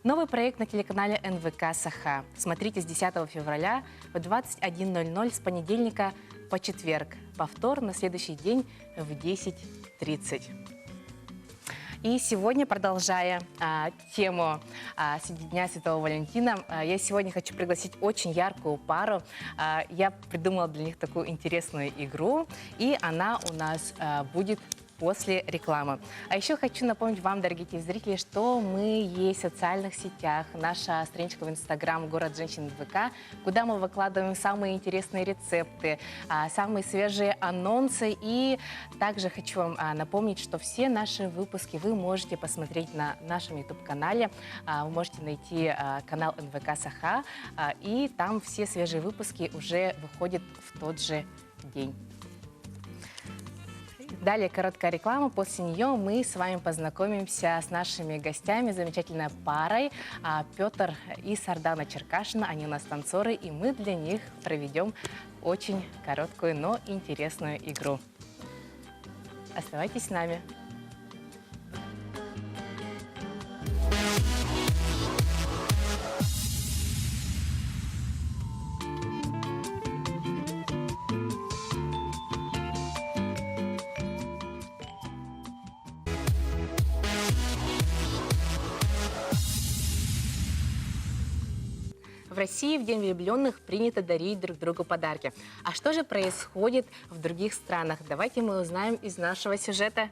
Новый проект на телеканале НВК «Саха». Смотрите с 10 февраля в 21:00 с понедельника по четверг. Повтор на следующий день в 10:30. И сегодня, продолжая тему Дня Святого Валентина, я сегодня хочу пригласить очень яркую пару. Я придумала для них такую интересную игру, и она у нас будет после рекламы. А еще хочу напомнить вам, дорогие телезрители, что мы есть в социальных сетях. Наша страничка в Инстаграм «Город женщин ВК», куда мы выкладываем самые интересные рецепты, самые свежие анонсы. И также хочу вам напомнить, что все наши выпуски вы можете посмотреть на нашем YouTube-канале. Вы можете найти канал НВК Саха, и там все свежие выпуски уже выходят в тот же день. Далее короткая реклама. После нее мы с вами познакомимся с нашими гостями, замечательной парой Петр и Сардана Черкашина. Они у нас танцоры, и мы для них проведем очень короткую, но интересную игру. Оставайтесь с нами. В России в День влюбленных принято дарить друг другу подарки. А что же происходит в других странах? Давайте мы узнаем из нашего сюжета.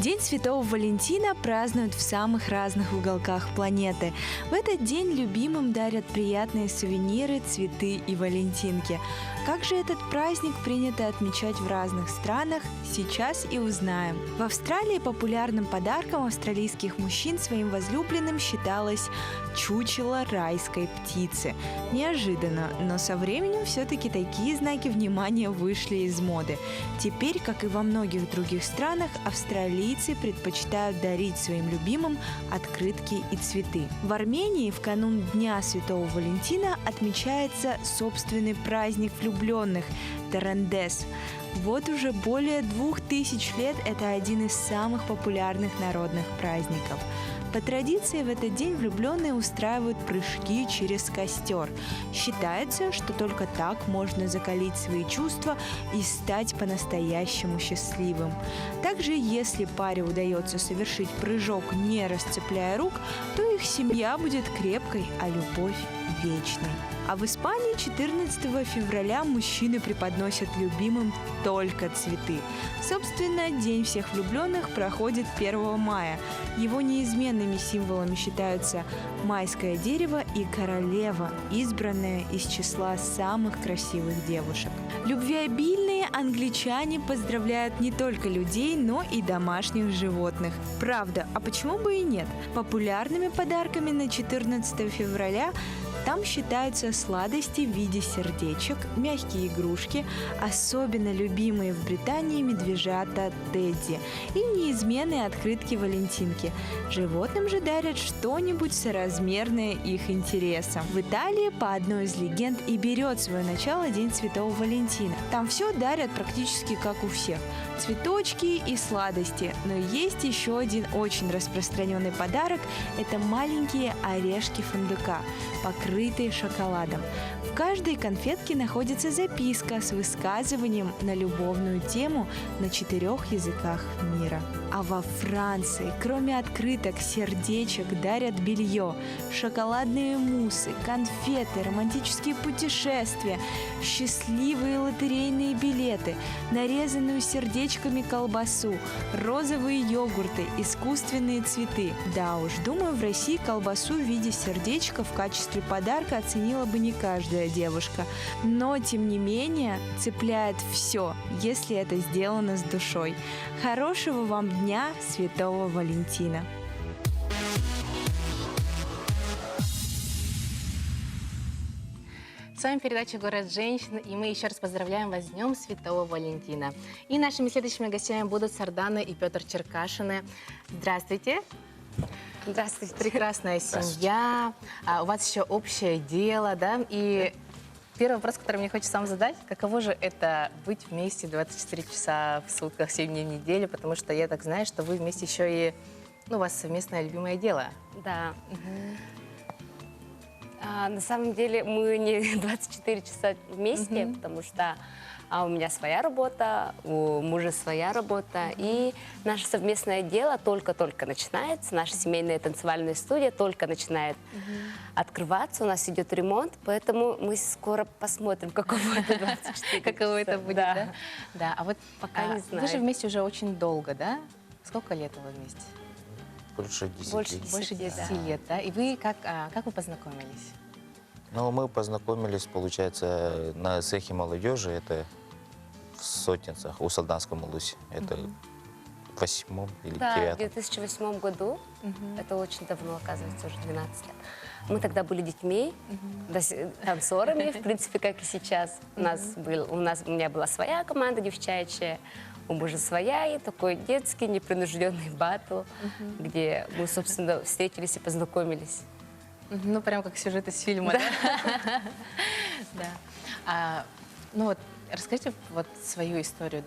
День Святого Валентина празднуют в самых разных уголках планеты. В этот день любимым дарят приятные сувениры, цветы и валентинки. Как же этот праздник принято отмечать в разных странах, сейчас и узнаем. В Австралии популярным подарком австралийских мужчин своим возлюбленным считалось чучело райской птицы. Неожиданно, но со временем все-таки такие знаки внимания вышли из моды. Теперь, как и во многих других странах, австралийцы предпочитают дарить своим любимым открытки и цветы. В Армении в канун Дня Святого Валентина отмечается собственный праздник влюбленных – Тарандес. Вот уже более 2000 лет это один из самых популярных народных праздников. По традиции в этот день влюбленные устраивают прыжки через костер. Считается, что только так можно закалить свои чувства и стать по-настоящему счастливым. Также, если паре удается совершить прыжок, не расцепляя рук, то их семья будет крепкой, а любовь вечной. А в Испании 14 февраля мужчины преподносят любимым только цветы. Собственно, День всех влюбленных проходит 1 мая. Его неизменными символами считаются майское дерево и королева, избранная из числа самых красивых девушек. Любвеобильные англичане поздравляют не только людей, но и домашних животных. Правда, а почему бы и нет? Популярными подарками на 14 февраля там считаются сладости в виде сердечек, мягкие игрушки, особенно любимые в Британии медвежата Тедди и неизменные открытки-валентинки. Животным же дарят что-нибудь соразмерное их интересам. В Италии по одной из легенд и берет свое начало День Святого Валентина. Там все дарят практически как у всех. Цветочки и сладости. Но есть еще один очень распространенный подарок – это маленькие орешки фундука, покрытые шоколадом. В каждой конфетке находится записка с высказыванием на любовную тему на 4 языках мира. А во Франции, кроме открыток, сердечек, дарят белье, шоколадные муссы, конфеты, романтические путешествия, счастливые лотерейные билеты, нарезанную сердечками колбасу, розовые йогурты, искусственные цветы. Да уж, думаю, в России колбасу в виде сердечка в качестве подарка оценила бы не каждая девушка. Но, тем не менее, цепляет все, если это сделано с душой. Хорошего вам Дня Святого Валентина! С вами передача «Город женщин», и мы еще раз поздравляем вас с Днем Святого Валентина. И нашими следующими гостями будут Сардана и Петр Черкашины. Здравствуйте. Здравствуйте. Прекрасная семья, у вас еще общее дело, да? И первый вопрос, который мне хочется вам задать, каково же это быть вместе 24 часа в сутках, 7 дней в неделю, потому что я так знаю, что вы вместе еще и, у вас совместное любимое дело. Да. На самом деле мы не 24 часа вместе, потому что у меня своя работа, у мужа своя работа. И наше совместное дело только-только начинается. Наша семейная танцевальная студия только начинает открываться. У нас идет ремонт, поэтому мы скоро посмотрим, каково это 24 Каково это будет, да? Да, а вот Пока не вы знаю. же вместе уже очень долго, да? Сколько лет вы вместе? Больше 10 Больше лет. Больше 10 лет, да? И вы как вы познакомились? Ну, мы познакомились, получается, на цехе молодежи, это в Сотницах, у Салданском Улусе. Это в 8-м или Да, в 9-м. 2008 году, это очень давно, оказывается, уже 12 лет. Мы тогда были детьми, танцорами, в принципе, как и сейчас. У меня была своя команда девчачья, у мужа своя, и такой детский непринужденный батл, где мы, собственно, встретились и познакомились. Ну, прям как сюжет из фильма, да? Да. Ну вот, расскажите вот свою историю.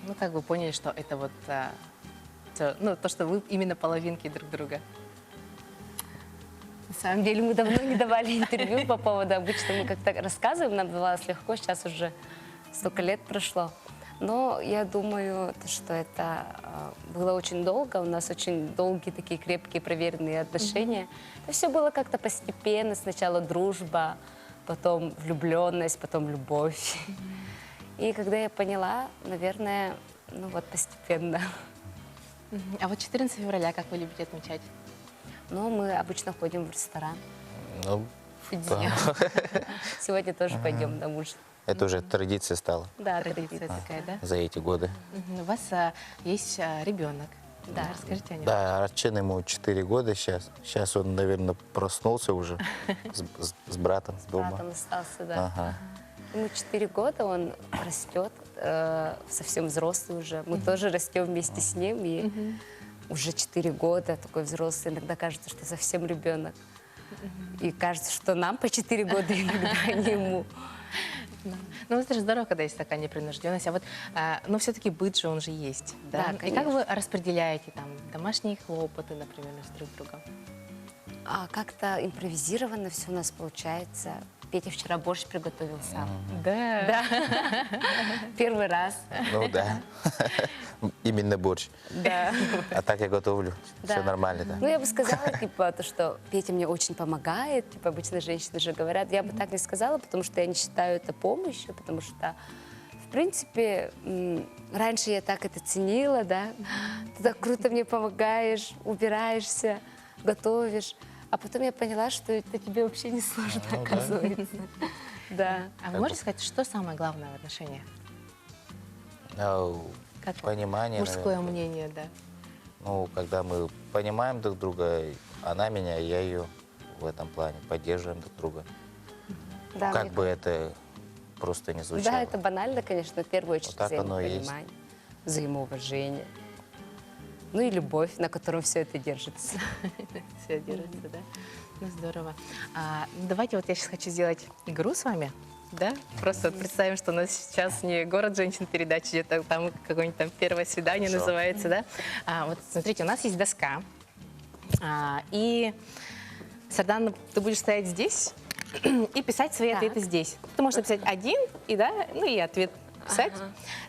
Ну, как вы поняли, что это вот то, что вы именно половинки друг друга? На самом деле мы давно не давали интервью по поводу, обычно мы как-то рассказываем, нам давалось легко, сейчас уже столько лет прошло. Но я думаю, что это было очень долго, у нас очень долгие такие крепкие проверенные отношения. Это все было как-то постепенно, сначала дружба, потом влюбленность, потом любовь. И когда я поняла, наверное, ну вот постепенно. А вот 14 февраля, как вы любите отмечать? Но мы обычно ходим в ресторан. Ну, Фудия. Сегодня тоже пойдем на ужин. это уже традиция стала Да, Традиция такая, да? за эти годы. У вас есть ребенок. Да. Расскажите о нем. Да, Арчен ему 4 года сейчас. Сейчас он, наверное, проснулся уже с братом С дома. братом остался, да. Ага. Ему 4 года, он растет, совсем взрослый уже. Мы тоже растем вместе с ним, и уже 4 года такой взрослый. Иногда кажется, что совсем ребенок. И кажется, что нам по 4 года иногда, а не ему. Ну, это же здорово, когда есть такая непринужденность. А вот, но все-таки быт же, он же есть, да? Да, И как вы распределяете там домашние хлопоты, например, с друг другом? А как-то импровизированно все у нас получается. Петя вчера борщ приготовил сам. Да. Да. Первый раз. Ну да, именно борщ. Да. А так я готовлю, Да. все нормально, да. Ну, я бы сказала, типа, то, что Петя мне очень помогает. Типа, обычно женщины же говорят. Я бы так не сказала, потому что я не считаю это помощью, потому что, в принципе, раньше я так это ценила, да. Ты так круто мне помогаешь, убираешься, готовишь. А потом я поняла, что это тебе вообще не сложно, оказывается. Да. А вы можете сказать, что самое главное в отношениях? Ну, Как понимание, мужское наверное. мнение, да. Ну, когда мы понимаем друг друга, она меня, я ее в этом плане, поддерживаем друг друга. Да, Как мне бы это просто не звучало. Да, это банально, конечно, в первую очередь Вот так оно и есть. взаимопонимание, взаимоуважение. Ну и любовь, на котором все это держится. Все держится, да? Ну, здорово. Давайте вот я сейчас хочу сделать игру с вами, да? Просто вот представим, что у нас сейчас не «Город женщин» передача, где-то там какое-нибудь там «Первое свидание» Хорошо. называется, да? Вот смотрите, у нас есть доска, и, Сардан, ты будешь стоять здесь и писать свои Так. ответы здесь. Ты можешь написать один, и да, ну и ответ писать.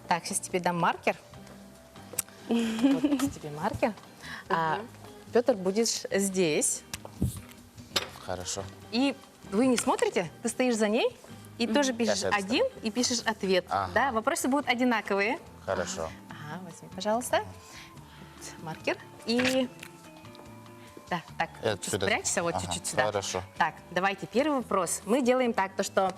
Так, сейчас тебе дам маркер. Вот тебе маркер. Петр, будешь здесь. Хорошо. И вы не смотрите, ты стоишь за ней и тоже пишешь Я один и пишешь ответ. Ага. Да, вопросы будут одинаковые. Хорошо. Ага, возьми, пожалуйста. Вот маркер. И... Да, так, Это чуть сюда. спрячься, вот Ага, чуть-чуть сюда. хорошо. Так, давайте, первый вопрос. Мы делаем так, то что,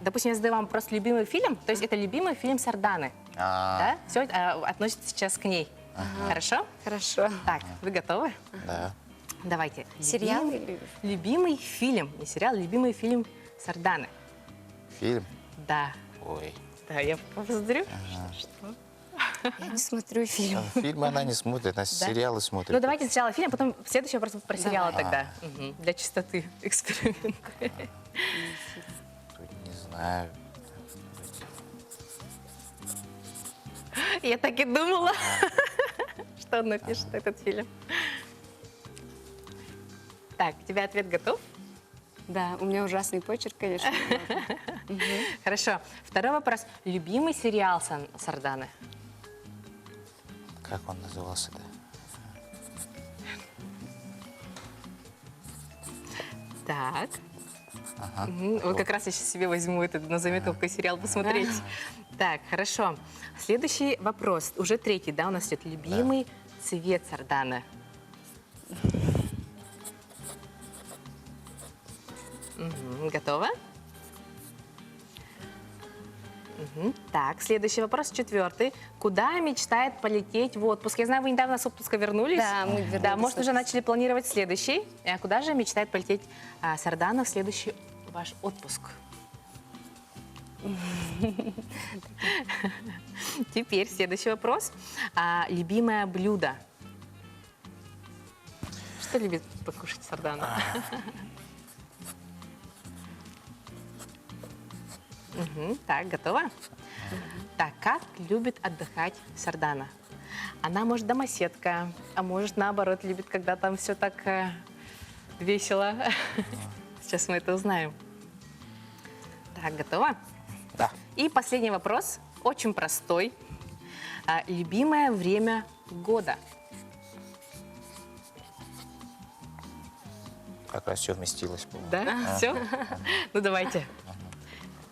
допустим, я задаю вам вопрос «любимый фильм», то есть это любимый фильм Сарданы. Да? Все относится сейчас к ней. Хорошо? Хорошо. Так, вы готовы? Да. Давайте. Сериал Любимый фильм, не сериал, любимый фильм Сарданы. Фильм? Да. Ой. Да, я посмотрю. Я не смотрю фильм. Фильмы она не смотрит, она сериалы смотрит. Ну, давайте сначала фильм, а потом следующий вопрос про сериалы Давай. тогда. Для чистоты эксперимента. Не знаю. Я так и думала, что он напишет этот фильм. Так, у тебя ответ готов? Да, у меня ужасный почерк, конечно. Хорошо. Второй вопрос. Любимый сериал Сарданы? Как он назывался-то? Так. Ага. Вот как раз я сейчас себе возьму это на заметку, какой сериал посмотреть. Так, хорошо. Следующий вопрос. Уже третий, да, у нас идет. Любимый цвет Сарданы? Готово? Так, следующий вопрос, четвертый. Куда мечтает полететь в отпуск? Я знаю, вы недавно с отпуска вернулись. Да, мы вернулись Да, может, с уже отпуска. начали планировать следующий. А куда же мечтает полететь Сардана в следующий ваш отпуск? Теперь следующий вопрос. Любимое блюдо? Что любит покушать Сардана? Так, готова? Так, как любит отдыхать Сардана? Она, может, домоседка, а может, наоборот, любит, когда там все так весело. Сейчас мы это узнаем. Так, готова? Да. И последний вопрос, очень простой. Любимое время года? Как раз все вместилось. по-моему. Да? Все? Ну, давайте.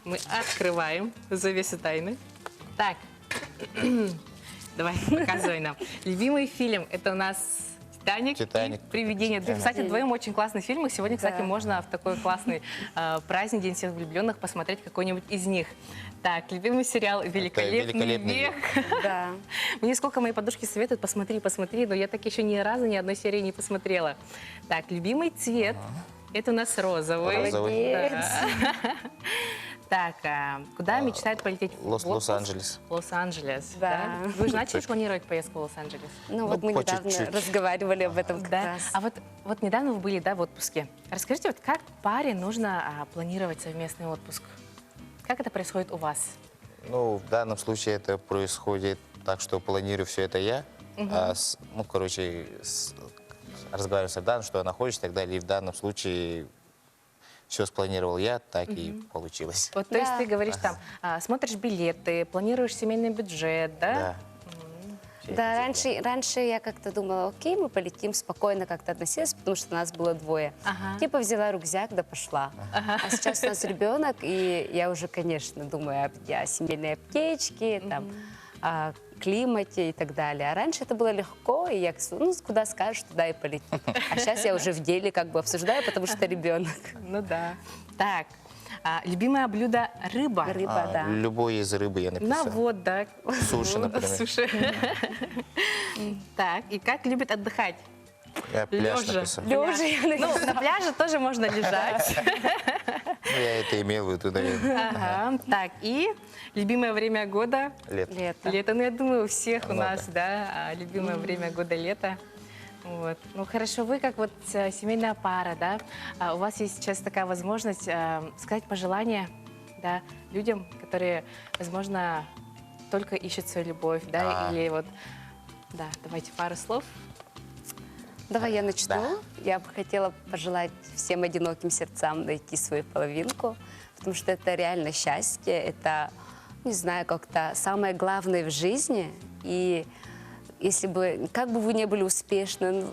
Мы открываем завесу тайны. Так. Давай, показывай нам. Любимый фильм – это у нас «Титаник» «Титаник». и «Привидение». «Титаник». Кстати, вдвоем очень классный фильм. И сегодня, кстати, Да. можно в такой классный праздник, День всех влюбленных, посмотреть какой-нибудь из них. Так, любимый сериал «Великолепный «Великолепный век». Да. Мне сколько мои подружки советуют, посмотри, посмотри, но я так еще ни разу ни одной серии не посмотрела. Так, любимый цвет – это у нас розовый. Розовый. Да. Так, куда мечтает полететь в отпуск? Лос-Анджелес. Лос-Анджелес, Да. да? Вы же начали планировать поездку в Лос-Анджелес? Ну вот мы по недавно чуть-чуть. разговаривали об этом как Да. раз. А вот недавно вы были, да, в отпуске. Расскажите, вот как паре нужно планировать совместный отпуск? Как это происходит у вас? Ну, в данном случае это происходит так, что планирую все это я. Разговариваю с Арданом, что она хочет, и так далее. И в данном случае все спланировал я, так и получилось. Вот, то есть Да. ты говоришь там, смотришь билеты, планируешь семейный бюджет, да? Да. Все Да, это раньше я как-то думала, окей, мы полетим, спокойно как-то относилась, потому что нас было двое. Ага. Типа взяла рюкзак, да пошла. А сейчас у нас ребенок, и я уже, конечно, думаю о семейной аптечке, там, о климате и так далее. А раньше это было легко, и я, ну, куда скажешь, туда и полетим. А сейчас я уже в деле как бы обсуждаю, потому что ребенок. Ну да. Так, любимое блюдо – рыба. Рыба, да. Любой из рыбы я написал. Ну вот, да. Суши, например. Суши. Так, и как любит отдыхать? Я пляж Лежа. написал. Лежа я Ну, на пляже тоже можно лежать. Ну, я это имел в виду, наверное. Ага. Так, и любимое время года? Лето. Лето. Лето. Ну, я думаю, у всех у Много. нас, да, любимое время года лето. Вот. Ну, хорошо, вы как вот семейная пара, да, у вас есть сейчас такая возможность сказать пожелания, да, людям, которые, возможно, только ищут свою любовь, да, или вот, да, давайте пару слов. Давай я начну. Да. Я бы хотела пожелать всем одиноким сердцам найти свою половинку, потому что это реально счастье, это, не знаю, как-то самое главное в жизни. И если бы, как бы вы ни были успешны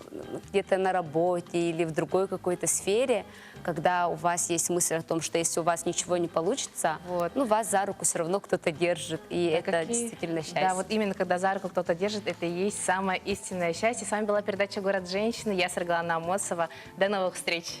где-то на работе или в другой какой-то сфере, когда у вас есть мысль о том, что если у вас ничего не получится, Вот. ну, вас за руку все равно кто-то держит, и Да, это какие- действительно счастье. Да, вот именно когда за руку кто-то держит, это и есть самое истинное счастье. С вами была передача «Город женщины». Я Саргалана Амосова. До новых встреч!